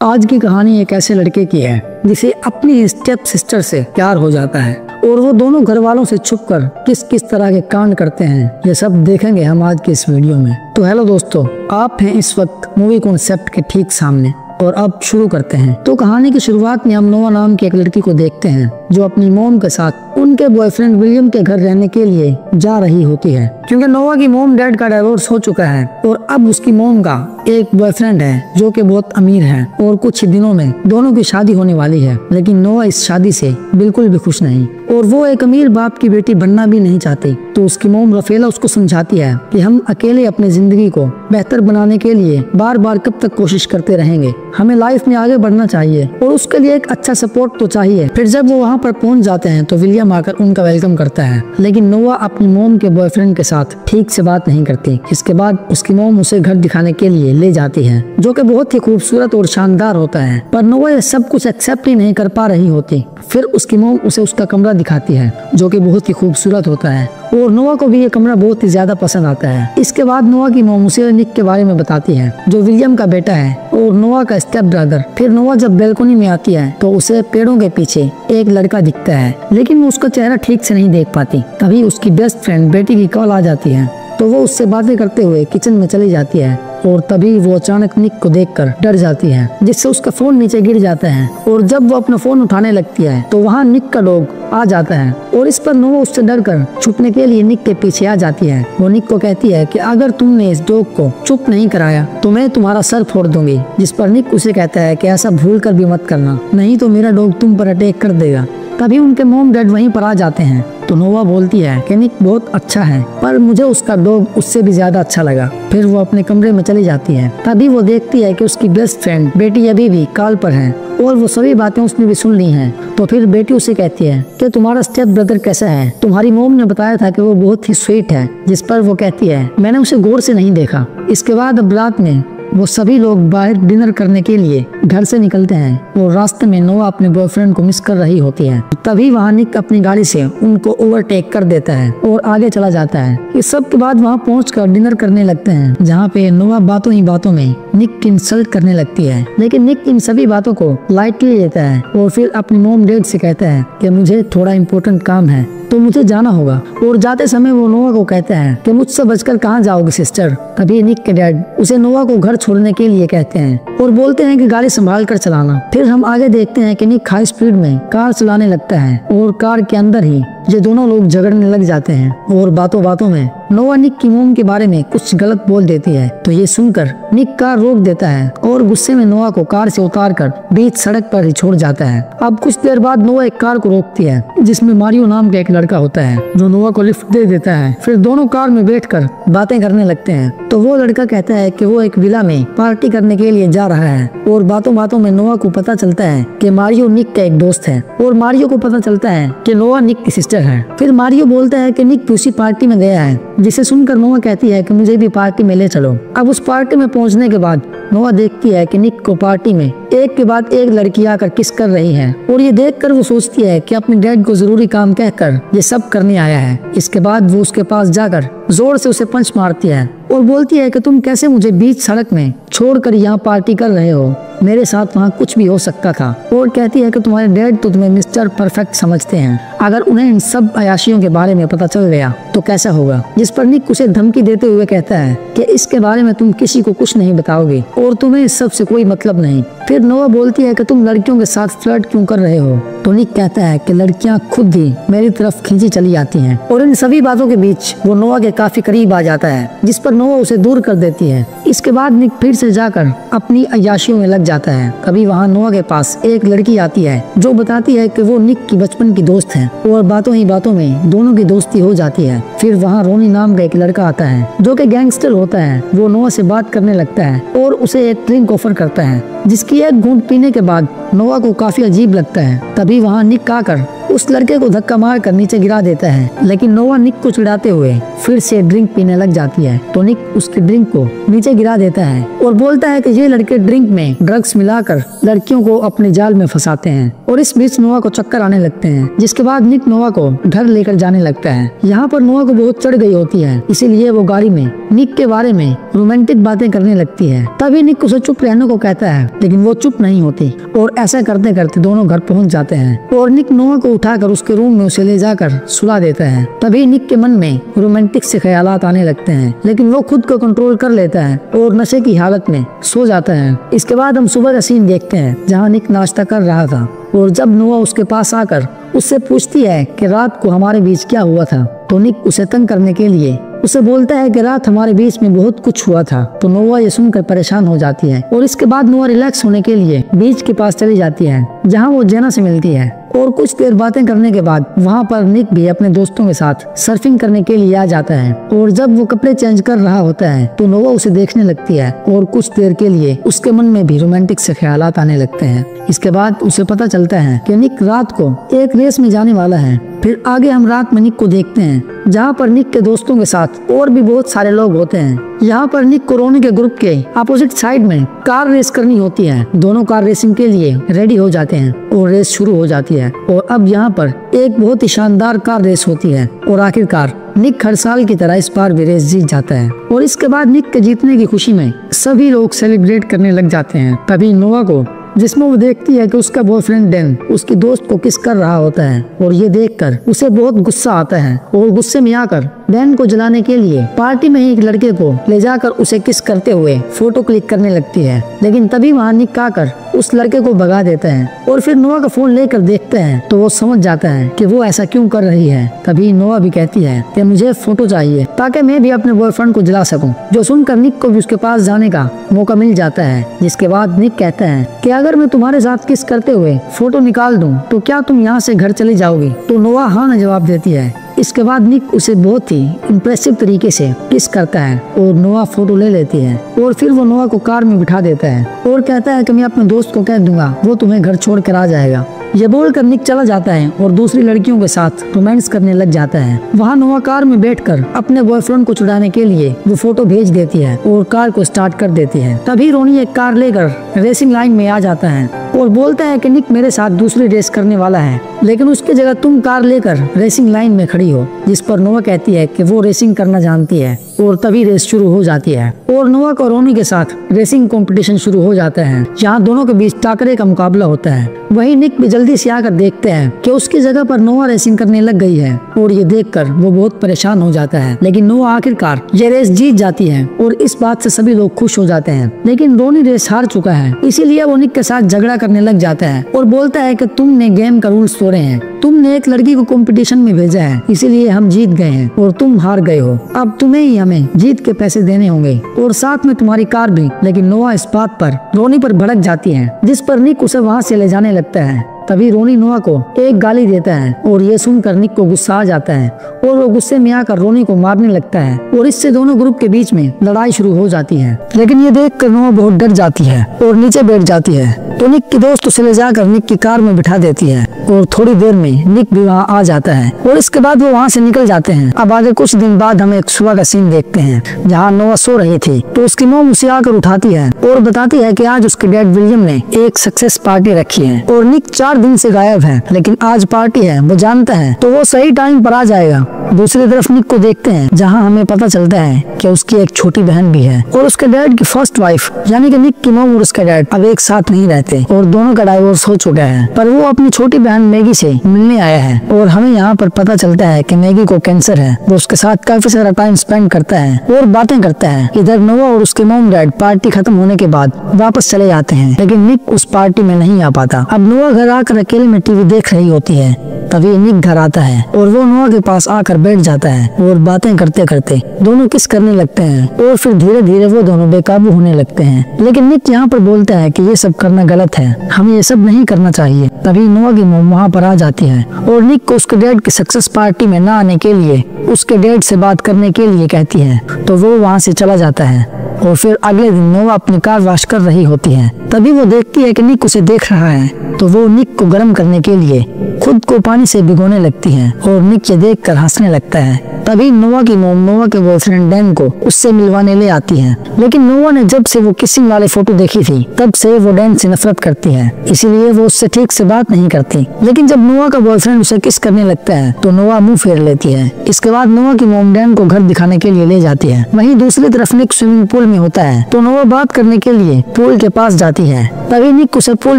आज की कहानी एक ऐसे लड़के की है जिसे अपनी स्टेप सिस्टर से प्यार हो जाता है और वो दोनों घर वालों से छुपकर किस किस तरह के कांड करते हैं, ये सब देखेंगे हम आज के इस वीडियो में। तो हेलो दोस्तों, आप हैं इस वक्त मूवी कॉन्सेप्ट के ठीक सामने और अब शुरू करते हैं। तो कहानी की शुरुआत में हम नोवा नाम की एक लड़की को देखते हैं जो अपनी मॉम के साथ उनके बॉयफ्रेंड विलियम के घर रहने के लिए जा रही होती है, क्योंकि नोवा की मॉम डैड का डिवोर्स हो चुका है और अब उसकी मॉम का एक बॉयफ्रेंड है जो कि बहुत अमीर है और कुछ ही दिनों में दोनों की शादी होने वाली है। लेकिन नोवा इस शादी से बिल्कुल भी खुश नहीं और वो एक अमीर बाप की बेटी बनना भी नहीं चाहती। तो उसकी मॉम रफेला उसको समझाती है कि हम अकेले अपनी जिंदगी को बेहतर बनाने के लिए बार बार कब तक कोशिश करते रहेंगे, हमें लाइफ में आगे बढ़ना चाहिए और उसके लिए एक अच्छा सपोर्ट तो चाहिए। फिर जब वो वहाँ पर पहुँच जाते हैं तो विलियम आकर उनका वेलकम करता है, लेकिन नोवा अपनी मॉम के बॉयफ्रेंड के साथ ठीक से बात नहीं करती। इसके बाद उसकी मॉम उसे घर दिखाने के लिए ले जाती है जो कि बहुत ही खूबसूरत और शानदार होता है, पर नोवा ये सब कुछ एक्सेप्ट ही नहीं कर पा रही होती। फिर उसकी मॉम उसे उसका कमरा दिखाती है जो कि बहुत ही खूबसूरत होता है और नोवा को भी ये कमरा बहुत ही ज्यादा पसंद आता है। इसके बाद नोवा की मॉम उसे निक के बारे में बताती है जो विलियम का बेटा है और नोवा का स्टेप ब्रदर। फिर नोवा जब बैल्कनी में आती है तो उसे पेड़ों के पीछे एक लड़का दिखता है, लेकिन वो उसका चेहरा ठीक से नहीं देख पाती। तभी उसकी बेस्ट फ्रेंड बेटी की कॉल आ जाती है तो वो उससे बातें करते हुए किचन में चली जाती है और तभी वो अचानक निक को देखकर डर जाती है, जिससे उसका फोन नीचे गिर जाता है। और जब वो अपना फोन उठाने लगती है तो वहाँ निक का डॉग आ जाता है और इस पर नोवा उससे डरकर छुपने के लिए निक के पीछे आ जाती है। वो निक को कहती है कि अगर तुमने इस डॉग को चुप नहीं कराया तो मैं तुम्हारा सर फोड़ दूंगी, जिस पर निक उसे कहता है कि ऐसा भूल कर भी मत करना, नहीं तो मेरा डॉग तुम पर अटैक कर देगा। तभी उनके मॉम डैड वहीं पर आ जाते हैं तो नोवा बोलती है कि निक बहुत अच्छा है पर मुझे उसका डॉग उससे भी ज्यादा अच्छा लगा। फिर वो अपने कमरे में चली जाती है। तभी वो देखती है कि उसकी बेस्ट फ्रेंड बेटी अभी भी कॉल पर है और वो सभी बातें उसने भी सुन ली हैं। तो फिर बेटी उसे कहती है कि तुम्हारा स्टेप ब्रदर कैसा है, तुम्हारी मॉम ने बताया था कि वो बहुत ही स्वीट है, जिस पर वो कहती है मैंने उसे गौर से नहीं देखा। इसके बाद अब रात में वो सभी लोग बाहर डिनर करने के लिए घर से निकलते हैं और रास्ते में नोवा अपने बॉयफ्रेंड को मिस कर रही होती है। तभी वहाँ निक अपनी गाड़ी से उनको ओवरटेक कर देता है और आगे चला जाता है। इस सब के बाद वहाँ पहुंचकर डिनर करने लगते हैं, जहाँ पे नोवा बातों ही बातों में निक की इंसल्ट करने लगती है, लेकिन निक इन सभी बातों को लाइटली लेता है और फिर अपनी मॉम डैड से कहता है कि मुझे थोड़ा इम्पोर्टेंट काम है तो मुझे जाना होगा। और जाते समय वो नोवा को कहता है कि मुझसे बचकर कहाँ जाओगे सिस्टर। तभी निक के डैड उसे नोवा को घर छोड़ने के लिए कहते हैं और बोलते हैं कि गाड़ी संभाल कर चलाना। फिर हम आगे देखते हैं कि निक हाई स्पीड में कार चलाने लगता है और कार के अंदर ही ये दोनों लोग झगड़ने लग जाते हैं और बातों बातों में नोवा निक की मॉम के बारे में कुछ गलत बोल देती है। तो ये सुनकर निक कार रोक देता है और गुस्से में नोवा को कार से उतारकर बीच सड़क पर ही छोड़ जाता है। अब कुछ देर बाद नोवा एक कार को रोकती है जिसमें मारियो नाम का एक लड़का होता है जो नोवा को लिफ्ट दे देता है। फिर दोनों कार में बैठकर बातें करने लगते हैं। तो वो लड़का कहता है कि वो एक विला में पार्टी करने के लिए जा रहा है और बातों बातों में नोवा को पता चलता है कि मारियो निक का एक दोस्त है और मारियो को पता चलता है कि नोवा निक की सिस्टर है। फिर मारियो बोलता है कि निक उसी पार्टी में गया है, जिसे सुनकर नोवा कहती है कि मुझे भी पार्टी में ले चलो। अब उस पार्टी में पहुंचने के बाद नोवा देखती है कि निक को पार्टी में एक के बाद एक लड़की आकर किस कर रही है और ये देखकर वो सोचती है कि अपने डैड को जरूरी काम कहकर ये सब करने आया है। इसके बाद वो उसके पास जाकर जोर से उसे पंच मारती है और बोलती है कि तुम कैसे मुझे बीच सड़क में छोड़कर यहाँ पार्टी कर रहे हो, मेरे साथ वहाँ कुछ भी हो सकता था। और कहती है कि तुम्हारे डैड तो तुम्हें मिस्टर परफेक्ट समझते हैं, अगर उन्हें इन सब अयाशियों के बारे में पता चल गया तो कैसा होगा। जिस पर निक उसे धमकी देते हुए कहता है कि इसके बारे में तुम किसी को कुछ नहीं बताओगे और तुम्हें इस सब से कोई मतलब नहीं। फिर नोवा बोलती है कि तुम लड़कियों के साथ फ्लर्ट क्यों कर रहे हो। तो निक कहता है कि लड़कियां खुद ही मेरी तरफ खींची चली आती हैं। और इन सभी बातों के बीच वो नोवा के काफी करीब आ जाता है, जिस पर नोवा उसे दूर कर देती है। इसके बाद निक फिर से जाकर अपनी अय्याशियों में लग जाता है। तभी वहाँ नोवा के पास एक लड़की आती है जो बताती है कि वो निक की बचपन की दोस्त है और बातों ही बातों में दोनों की दोस्ती हो जाती है। फिर वहाँ रोनी नाम का एक लड़का आता है जो कि गैंगस्टर होता है। वो नोवा से बात करने लगता है और उसे एक ड्रिंक ऑफर करता है, जिसकी एक घूंट पीने के बाद नोवा को काफी अजीब लगता है। तभी वहाँ निक आकर उस लड़के को धक्का मार कर नीचे गिरा देता है, लेकिन नोवा निक को चिढ़ाते हुए फिर से ड्रिंक पीने लग जाती है। तो निक उसकी ड्रिंक को नीचे गिरा देता है और बोलता है कि ये लड़के ड्रिंक में ड्रग्स मिलाकर लड़कियों को अपने जाल में फंसाते हैं। और इस बीच नोवा को चक्कर आने लगते हैं, जिसके बाद निक नोवा को घर लेकर जाने लगता है। यहाँ पर नोवा को बहुत चढ़ गई होती है, इसीलिए वो गाड़ी में निक के बारे में रोमांटिक बातें करने लगती है। तभी निक उसे चुप रहने को कहता है, लेकिन वो चुप नहीं होती और ऐसा करते करते दोनों घर पहुंच जाते हैं और निक नोवा को उठाकर उसके रूम में उसे ले जाकर सुला देता है। तभी निक के मन में रोमांटिक से ख्यालात आने लगते हैं, लेकिन वो खुद को कंट्रोल कर लेता है और नशे की हालत में सो जाता है। इसके बाद हम सुबह का सीन देखते हैं, जहाँ निक नाश्ता कर रहा था और जब नोवा उसके पास आकर उससे पूछती है कि रात को हमारे बीच क्या हुआ था, तो निक उसे तंग करने के लिए उसे बोलता है कि रात हमारे बीच में बहुत कुछ हुआ था। तो नोवा ये सुनकर परेशान हो जाती है और इसके बाद नोवा रिलैक्स होने के लिए बीच के पास चली जाती है, जहाँ वो जेना से मिलती है। और कुछ देर बातें करने के बाद वहाँ पर निक भी अपने दोस्तों के साथ सर्फिंग करने के लिए आ जाता है और जब वो कपड़े चेंज कर रहा होता है तो नोवा उसे देखने लगती है और कुछ देर के लिए उसके मन में भी रोमांटिक से ख्यालात आने लगते हैं। इसके बाद उसे पता चलता है कि निक रात को एक रेस में जाने वाला है। फिर आगे हम रात में निक को देखते हैं, जहाँ पर निक के दोस्तों के साथ और भी बहुत सारे लोग होते हैं। यहाँ पर निक को रोनी के ग्रुप के अपोजिट साइड में कार रेस करनी होती है। दोनों कार रेसिंग के लिए रेडी हो जाते हैं और रेस शुरू हो जाती है। और अब यहाँ पर एक बहुत ही शानदार कार रेस होती है और आखिरकार निक हर साल की तरह इस बार भी रेस जीत जाता है। और इसके बाद निक के जीतने की खुशी में सभी लोग सेलिब्रेट करने लग जाते हैं। तभी नोवा को, जिसमें वो देखती है कि उसका बॉयफ्रेंड डैन उसकी दोस्त को किस कर रहा होता है और ये देखकर उसे बहुत गुस्सा आता है और गुस्से में आकर डैन को जलाने के लिए पार्टी में ही एक लड़के को ले जाकर उसे किस करते हुए फोटो क्लिक करने लगती है। लेकिन तभी वहाँ निक आकर उस लड़के को भगा देता है और फिर नोवा का फोन लेकर देखते हैं तो वो समझ जाता है कि वो ऐसा क्यों कर रही है। तभी नोवा भी कहती है कि मुझे फोटो चाहिए ताकि मैं भी अपने बॉयफ्रेंड को जला सकूं। जो सुनकर निक को भी उसके पास जाने का मौका मिल जाता है। जिसके बाद निक कहता है कि अगर मैं तुम्हारे साथ किस करते हुए फोटो निकाल दूं तो क्या तुम यहाँ से घर चली जाओगी? तो नोवा हाँ न जवाब देती है। इसके बाद निक उसे बहुत ही इम्प्रेसिव तरीके से किस करता है और नोवा फोटो ले लेती है और फिर वो नोवा को कार में बिठा देता है और कहता है कि मैं अपने दोस्त को कह दूंगा, वो तुम्हें घर छोड़ कर आ जाएगा। ये बोलकर निक चला जाता है और दूसरी लड़कियों के साथ रोमांस करने लग जाता है। वहाँ नोवा कार में बैठकर अपने बॉयफ्रेंड को छुड़ाने के लिए वो फोटो भेज देती है और कार को स्टार्ट कर देती है। तभी रोनी एक कार लेकर रेसिंग लाइन में आ जाता है और बोलता है कि निक मेरे साथ दूसरी रेस करने वाला है, लेकिन उसकी जगह तुम कार लेकर रेसिंग लाइन में खड़ी हो। जिस पर नोवा कहती है कि वो रेसिंग करना जानती है और तभी रेस शुरू हो जाती है और नोवा और रोनी के साथ रेसिंग कंपटीशन शुरू हो जाता है, जहाँ दोनों के बीच टाकरे का मुकाबला होता है। वहीं निक भी जल्दी से आकर देखते हैं कि उसकी जगह पर नोवा रेसिंग करने लग गई है और ये देखकर वो बहुत परेशान हो जाता है। लेकिन नोवा आखिरकार ये रेस जीत जाती है और इस बात से सभी लोग खुश हो जाते हैं। लेकिन रोनी रेस हार चुका है, इसीलिए वो निक के साथ झगड़ा करने लग जाता है और बोलता है कि तुमने गेम का रूल्स तोड़े हैं, तुमने एक लड़की को कंपटीशन में भेजा है, इसीलिए हम जीत गए हैं और तुम हार गए हो। अब तुम्हें ही हमें जीत के पैसे देने होंगे और साथ में तुम्हारी कार भी। लेकिन नोवा इस बात पर रोनी पर भड़क जाती है, जिस पर निक उसे वहाँ से ले जाने लगता है। तभी रोनी नोवा को एक गाली देता है और ये सुनकर निक को गुस्सा आ जाता है और वो गुस्से में आकर रोनी को मारने लगता है और इससे दोनों ग्रुप के बीच में लड़ाई शुरू हो जाती है। लेकिन ये देखकर नोवा बहुत डर जाती है और नीचे बैठ जाती है। तो निक की दोस्त उसे ले जाकर निक की कार में बिठा देती है और थोड़ी देर में निक भी वहाँ आ जाता है और इसके बाद वो वहाँ से निकल जाते हैं। अब आगे कुछ दिन बाद हम एक सुबह का सीन देखते हैं, जहाँ नोवा सो रही थी तो उसकी मॉम उसे आकर उठाती है और बताती है कि आज उसके डैड विलियम ने एक सक्सेस पार्टी रखी है और निक 4 दिन से गायब है, लेकिन आज पार्टी है, वो जानता है तो वो सही टाइम पर आ जाएगा। दूसरी तरफ निक को देखते हैं, जहाँ हमें पता चलता है कि उसकी एक छोटी बहन भी है और उसके डैड की फर्स्ट वाइफ यानी कि निक की मॉम और उसका डैड अब एक साथ नहीं रहते और दोनों का डाइवोर्स हो चुका है। पर वो अपनी छोटी बहन मैगी से मिलने आया है और हमें यहाँ पर पता चलता है कि मैगी को कैंसर है। वो उसके साथ काफी सारा टाइम स्पेंड करता है और बातें करता है। इधर नोवा और उसके मॉम डैड पार्टी खत्म होने के बाद वापस चले जाते हैं, लेकिन निक उस पार्टी में नहीं आ पाता। अब नोवा घर आकर अकेले में टीवी देख रही होती है, तभी निक घर आता है और वो नोवा के पास आकर बैठ जाता है और बातें करते करते दोनों किस करने लगते हैं और फिर धीरे धीरे वो दोनों बेकाबू होने लगते हैं। लेकिन निक यहाँ पर बोलता है कि ये सब करना गलत है, हमें ये सब नहीं करना चाहिए। तभी नोवा की मॉम वहाँ पर आ जाती है और निक को उसके डैड की सक्सेस पार्टी में ना आने के लिए उसके डैड से बात करने के लिए कहती है, तो वो वहाँ से चला जाता है। और फिर अगले दिन नोवा अपनी कार वॉश कर रही होती है, तभी वो देखती है कि निक उसे देख रहा है तो वो निक को गर्म करने के लिए खुद को पानी से भिगोने लगती है और निक ये देख कर हंसने लगता है। तभी नोवा की मोम नोवा के बॉयफ्रेंड डैन को उससे मिलवाने ले आती है, लेकिन नोवा ने जब से वो किसिंग वाले फोटो देखी थी तब से वो डैन से नफरत करती है, इसीलिए वो उससे ठीक से बात नहीं करती। लेकिन जब नोवा का बॉयफ्रेंड उसे किस करने लगता है तो नोवा मुंह फेर लेती है। इसके बाद नोवा की मोम डैन को घर दिखाने के लिए ले जाती है। वहीं दूसरी तरफ निक स्विमिंग पूल में होता है तो नोवा बात करने के लिए पूल के पास जाती है। तभी निक उसे पूल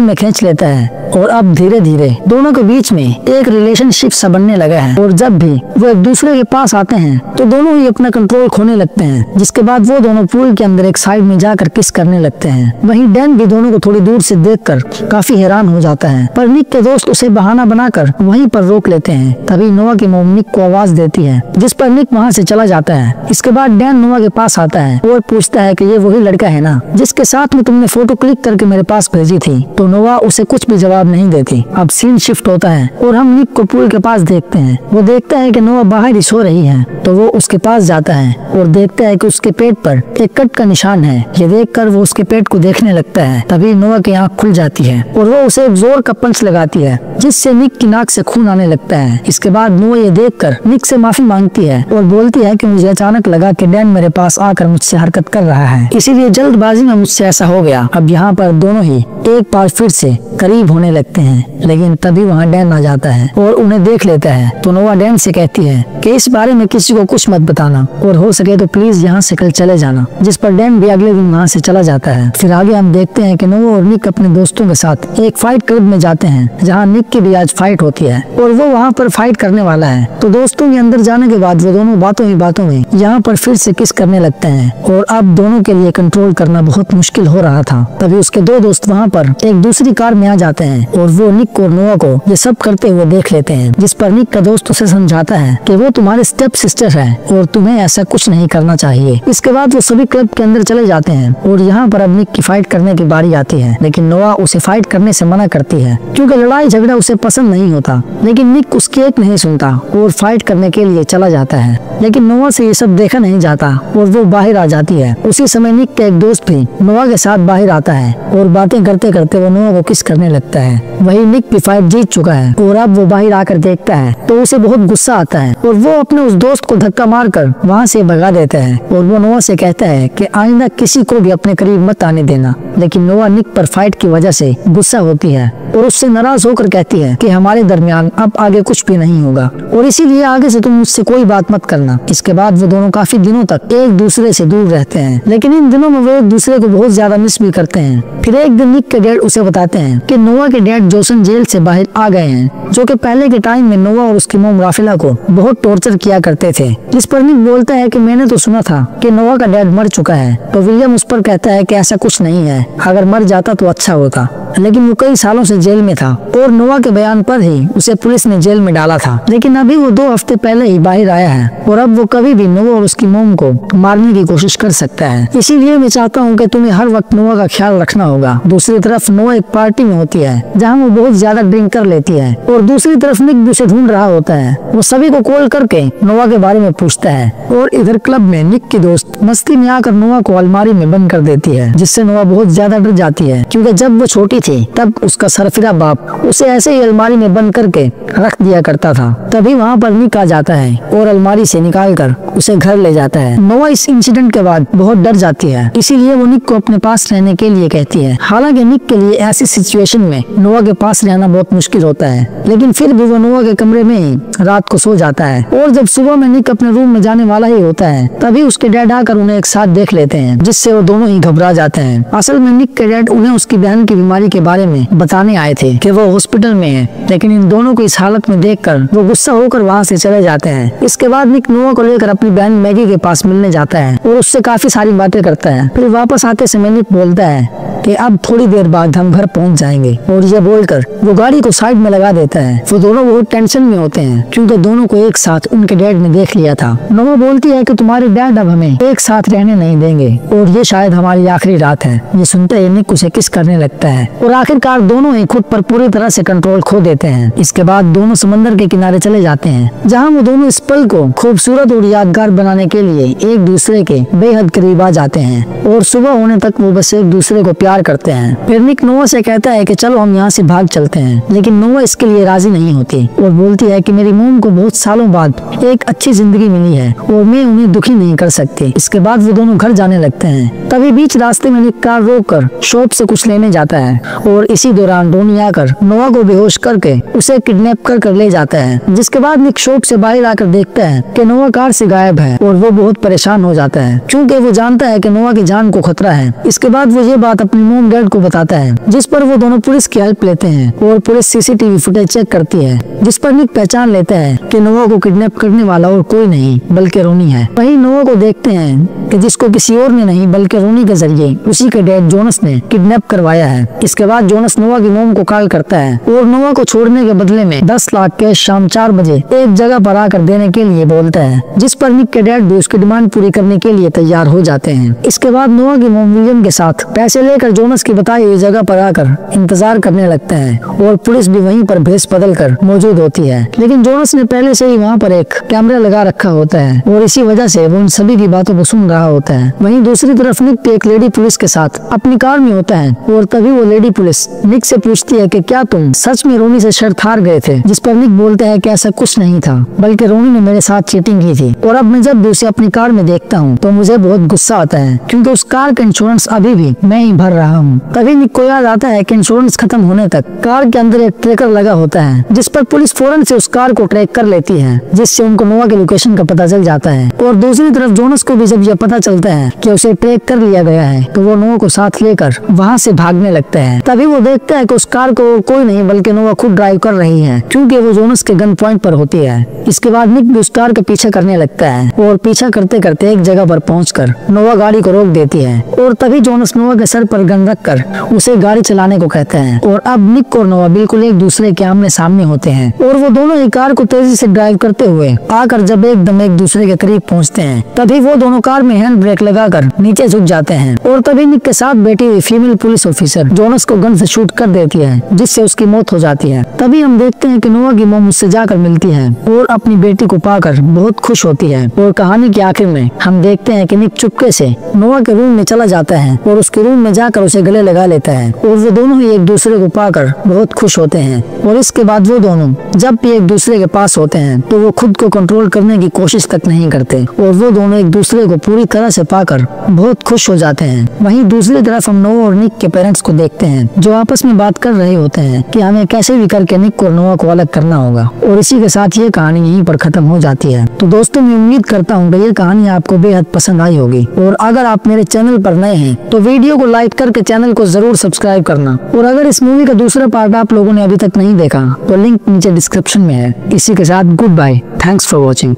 में खींच लेता है और अब धीरे धीरे दोनों के बीच में एक रिलेशनशिप सा बनने लगा है। और जब भी वो एक दूसरे के पास आते हैं तो दोनों ही अपना कंट्रोल खोने लगते हैं, जिसके बाद वो दोनों पूल के अंदर एक साइड में जाकर किस करने लगते हैं। वहीं डैन भी दोनों को थोड़ी दूर से देखकर काफी हैरान हो जाता है, पर निक के दोस्त उसे बहाना बनाकर वहीं पर रोक लेते हैं। तभी नोवा की मोम निक को आवाज देती है, जिस पर निक वहाँ से चला जाता है। इसके बाद डैन नोवा के पास आता है और पूछता है कि ये वही लड़का है ना जिसके साथ में तुमने फोटो क्लिक करके मेरे पास भेजी थी। तो नोवा उसे कुछ भी जवाब नहीं देती। अब सीन शिफ्ट होता है और हम निक को पूल के पास देखते हैं। वो देखता है कि नोवा बाहर ही सो रही है, तो वो उसके पास जाता है और देखता है कि उसके पेट पर एक कट का निशान है। ये देखकर वो उसके पेट को देखने लगता है। तभी नोवा की आंख खुल जाती है और वो उसे एक जोर का पंच लगाती है, जिससे निक की नाक से खून आने लगता है। इसके बाद नोवा ये देखकर निक से माफी मांगती है और बोलती है कि मुझे अचानक लगा कि डैन मेरे पास आकर मुझसे हरकत कर रहा है, इसीलिए जल्दबाजी में मुझसे ऐसा हो गया। अब यहाँ पर दोनों ही एक बार फिर से करीब होने लगते हैं, लेकिन तभी वहाँ डैन आ जाता है और उन्हें देख लेता है। तो नोवा डैन से कहती है कि इस बारे में किसी को कुछ मत बताना और हो सके तो प्लीज यहाँ से कल चले जाना, जिस पर डैन भी अगले दिन वहाँ से चला जाता है। फिर आगे हम देखते हैं कि नोवा और निक अपने दोस्तों के साथ एक फाइट क्लब में जाते हैं, जहाँ निक की भी आज फाइट होती है और वो वहाँ पर फाइट करने वाला है। तो दोस्तों के अंदर जाने के बाद वो दोनों बातों ही बातों में यहाँ पर फिर से किस करने लगते हैं और अब दोनों के लिए कंट्रोल करना बहुत मुश्किल हो रहा था। तभी उसके दो दोस्त वहाँ पर एक दूसरी कार में आ जाते हैं और वो निक और नोवा को ये सब करते हुए देख लेते हैं, जिस पर निक का दोस्त उसे समझाता है कि वो तुम्हारे स्टेप सिस्टर है और तुम्हें ऐसा कुछ नहीं करना चाहिए। इसके बाद वो सभी क्लब के अंदर चले जाते हैं और यहाँ पर अब निक की फाइट करने की बारी आती है, लेकिन नोवा उसे फाइट करने से मना करती है क्योंकि लड़ाई झगड़ा उसे पसंद नहीं होता। लेकिन निक उसकी एक नहीं सुनता और फाइट करने के लिए चला जाता है, लेकिन नोवा से ये सब देखा नहीं जाता और वो बाहर आ जाती है। उसी समय निक का एक दोस्त भी नोवा के साथ बाहर आता है और बातें करते करते वो नोवा को किस करने लगता है। वही निक भी फाइट जीत चुका है और अब वो बाहर आकर देखता है तो उसे बहुत गुस्सा आता है और वो अपने उस दोस्त को धक्का मारकर वहाँ से भगा देता है और वो नोवा से कहता है कि आइंदा किसी को भी अपने करीब मत आने देना। लेकिन नोवा निक पर फाइट की वजह से गुस्सा होती है और उससे नाराज होकर कहती है कि हमारे दरमियान अब आगे कुछ भी नहीं होगा और इसीलिए आगे से तुम मुझसे कोई बात मत करना। इसके बाद वो दोनों काफी दिनों तक एक दूसरे से दूर रहते हैं, लेकिन इन दिनों में वो एक दूसरे को बहुत ज्यादा मिस भी करते हैं। फिर एक दिन निक के डैड उसे बताते हैं कि नोवा के डैड जोसन जेल से बाहर आ गए हैं, जो कि पहले के टाइम में नोवा और उसकी मोम राफेला को बहुत टॉर्चर किया करते थे। जिस पर निक बोलता है कि मैंने तो सुना था कि नोवा का डैड मर चुका है। तो विलियम उस पर कहता है कि ऐसा कुछ नहीं है, अगर मर जाता तो अच्छा होता, लेकिन वो कई सालों से जेल में था और नोवा के बयान पर ही उसे पुलिस ने जेल में डाला था। लेकिन अभी वो 2 हफ्ते पहले ही बाहर आया है और अब वो कभी भी नोवा और उसकी मोम को मारने की कोशिश कर सकता है। इसीलिए मैं चाहता हूँ कि तुम्हें हर वक्त नोवा का ख्याल रखना होगा। दूसरी तरफ नोवा एक पार्टी में होती है जहाँ वो बहुत ज्यादा ड्रिंक कर लेती है और दूसरी तरफ निक भी उसे ढूंढ रहा होता है। वो सभी को कॉल करके नोवा के बारे में पूछता है और इधर क्लब में निक की दोस्त मस्ती में आकर नोवा को अलमारी में बंद कर देती है, जिससे नोवा बहुत ज्यादा डर जाती है क्योंकि जब वो छोटी थी तब उसका सरफिरा बाप उसे ऐसे ही अलमारी में बंद करके रख दिया करता था। तभी वहाँ पर निक आ जाता है और अलमारी से निकालकर उसे घर ले जाता है। नोवा इस इंसिडेंट के बाद बहुत डर जाती है, इसीलिए वो निक को अपने पास रहने के लिए कहती है। हालांकि निक के लिए ऐसी सिचुएशन में नोवा के पास रहना बहुत मुश्किल होता है, लेकिन फिर भी वो नोवा के कमरे में ही रात को सो जाता है और जब सुबह में निक अपने रूम में जाने वाला ही होता है तभी उसके डैड आकर उन्हें एक साथ देख लेते हैं, जिससे वो दोनों ही घबरा जाते हैं। असल में निक के डैड उन्हें उसकी बहन की बीमारी के बारे में बताने आए थे कि वो हॉस्पिटल में है, लेकिन इन दोनों को इस हालत में देखकर वो गुस्सा होकर वहाँ से चले जाते हैं। इसके बाद निक नोवा को लेकर अपनी बहन मैगी के पास मिलने जाता है और उससे काफी सारी बातें करता है। फिर वापस आते समय निक बोलता है कि अब थोड़ी देर बाद हम घर पहुंच जाएंगे और ये बोलकर वो गाड़ी को साइड में लगा देता है। वो दोनों बहुत टेंशन में होते हैं क्योंकि दोनों को एक साथ उनके डैड ने देख लिया था। नोवा बोलती है कि तुम्हारे डैड अब हमें एक साथ रहने नहीं देंगे और ये शायद हमारी आखिरी रात है। ये सुनते ही निक उसे किस करने लगता है और आखिरकार दोनों ही खुद पर पूरी तरह से कंट्रोल खो देते हैं। इसके बाद दोनों समंदर के किनारे चले जाते हैं, जहाँ वो दोनों इस पल को खूबसूरत और यादगार बनाने के लिए एक दूसरे के बेहद करीब आ जाते हैं और सुबह होने तक वो बस एक दूसरे को प्यार करते हैं। फिर निक नोवा से कहता है कि चल चलो हम यहाँ से भाग चलते हैं। लेकिन नोवा इसके लिए राजी नहीं होती और बोलती है कि मेरी मोम को बहुत सालों बाद एक अच्छी जिंदगी मिली है और मैं उन्हें दुखी नहीं कर सकती। इसके बाद वो दोनों घर जाने लगते हैं। तभी बीच रास्ते में निक कार रोक कर शॉप से कुछ लेने जाता है और इसी दौरान डोनी आकर नोवा को बेहोश करके उसे किडनैप कर ले जाता है। जिसके बाद निक शॉप से बाहर आकर देखता है कि नोवा कार से गायब है और वो बहुत परेशान हो जाता है क्योंकि वो जानता है कि नोवा की जान को खतरा है। इसके बाद वो ये बात अपनी मोम डैड को बताता है, जिस पर वो दोनों पुलिस की हेल्प लेते हैं और पुलिस सीसीटीवी फुटेज चेक करती है, जिस पर निक पहचान लेता है कि नोवा को किडनैप करने वाला और कोई नहीं बल्कि रोनी है। वहीं नोवा को देखते हैं कि जिसको किसी और ने नहीं बल्कि रोनी के जरिए उसी के डैड जोनस ने किडनैप करवाया है। इसके बाद जोनस नोवा की मोम को कॉल करता है और नोवा को छोड़ने के बदले में 10 लाख कैश शाम 4 बजे एक जगह पर आकर देने के लिए बोलता है, जिस पर निक के डैड भी उसकी डिमांड पूरी करने के लिए तैयार हो जाते हैं। इसके बाद नोवा की मोम विलियम के साथ पैसे लेकर जोनस की बताई हुई जगह पर आकर इंतजार करने लगते हैं और पुलिस भी वहीं पर भेस बदल कर मौजूद होती है। लेकिन जोनस ने पहले से ही वहाँ पर एक कैमरा लगा रखा होता है और इसी वजह से वो उन सभी की बातों को सुन रहा होता है। वहीं दूसरी तरफ निक एक लेडी पुलिस के साथ अपनी कार में होता है और तभी वो लेडी पुलिस निक से पूछती है कि क्या तुम सच में रोनी से शर्त हार गए थे, जिस पर निक बोलता है कि ऐसा कुछ नहीं था बल्कि रोनी ने मेरे साथ चीटिंग की थी और अब मैं जब भी उसे अपनी कार में देखता हूँ तो मुझे बहुत गुस्सा आता है क्योंकि उस कार का इंश्योरेंस अभी भी मैं ही भर रहा हूँ। तभी निक को याद आता है कि इंश्योरेंस खत्म होने तक कार के अंदर एक ट्रैकर लगा होता है, जिस पर पुलिस फौरन से उस कार को ट्रैक कर लेती है, जिससे उनको नोवा के लोकेशन का पता चल जाता है। और दूसरी तरफ जोनस को भी जब यह पता चलता है कि उसे ट्रैक कर लिया गया है तो वो नोवा को साथ लेकर वहाँ से भागने लगता है। तभी वो देखता है कि उस कार को कोई नहीं बल्कि नोवा खुद ड्राइव कर रही है क्योंकि वो जोनस के गन पॉइंट पर होती है। इसके बाद निक भी उस कार का पीछा करने लगता है और पीछा करते करते एक जगह पर पहुंचकर नोवा गाड़ी को रोक देती है और तभी जोनस नोवा के सर पर गन रखकर उसे गाड़ी चलाने को कहता है। और अब निक और नोवा बिल्कुल एक दूसरे के आमने सामने होते हैं और वो दोनों ही कार को तेजी से ड्राइव करते हुए आकर जब एकदम एक दूसरे के करीब पहुंचते हैं तभी वो दोनों कार में हैंड ब्रेक लगाकर नीचे झुक जाते हैं और तभी निक के साथ बैठी हुई फीमेल पुलिस ऑफिसर जोनस को गन से शूट कर देती है, जिससे उसकी मौत हो जाती है। तभी हम देखते हैं कि नोवा की मोम उससे जाकर मिलती है और अपनी बेटी को पाकर बहुत खुश होती है। और कहानी के आखिर में हम देखते हैं कि निक चुपके से नोवा के रूम में चला जाता है और उसके रूम में जाकर उसे गले लगा लेता है और वो दोनों ही एक दूसरे को पाकर बहुत खुश होते हैं। और इसके बाद वो दोनों जब भी एक दूसरे के पास होते हैं तो वो खुद को कंट्रोल करने की कोशिश तक नहीं करते और वो दोनों एक दूसरे को पूरी तरह से पाकर बहुत खुश हो जाते हैं। वहीं दूसरी तरफ हम नोवा और निक के पेरेंट्स को देखते हैं जो आपस में बात कर रहे होते हैं कि हमें कैसे भी करके निक और नोवा को अलग करना होगा। और इसी के साथ ये कहानी यहीं पर खत्म हो जाती है। तो दोस्तों मैं उम्मीद करता हूँ कि ये कहानी आपको बेहद पसंद आई होगी और अगर आप मेरे चैनल पर नए हैं तो वीडियो को लाइक करके चैनल को जरूर सब्सक्राइब करना। और अगर इस मूवी का दूसरा पार्ट आप लोगों ने अभी तक नहीं देखा तो लिंक नीचे डिस्क्रिप्शन में है। इसी के साथ goodbye, thanks for watching.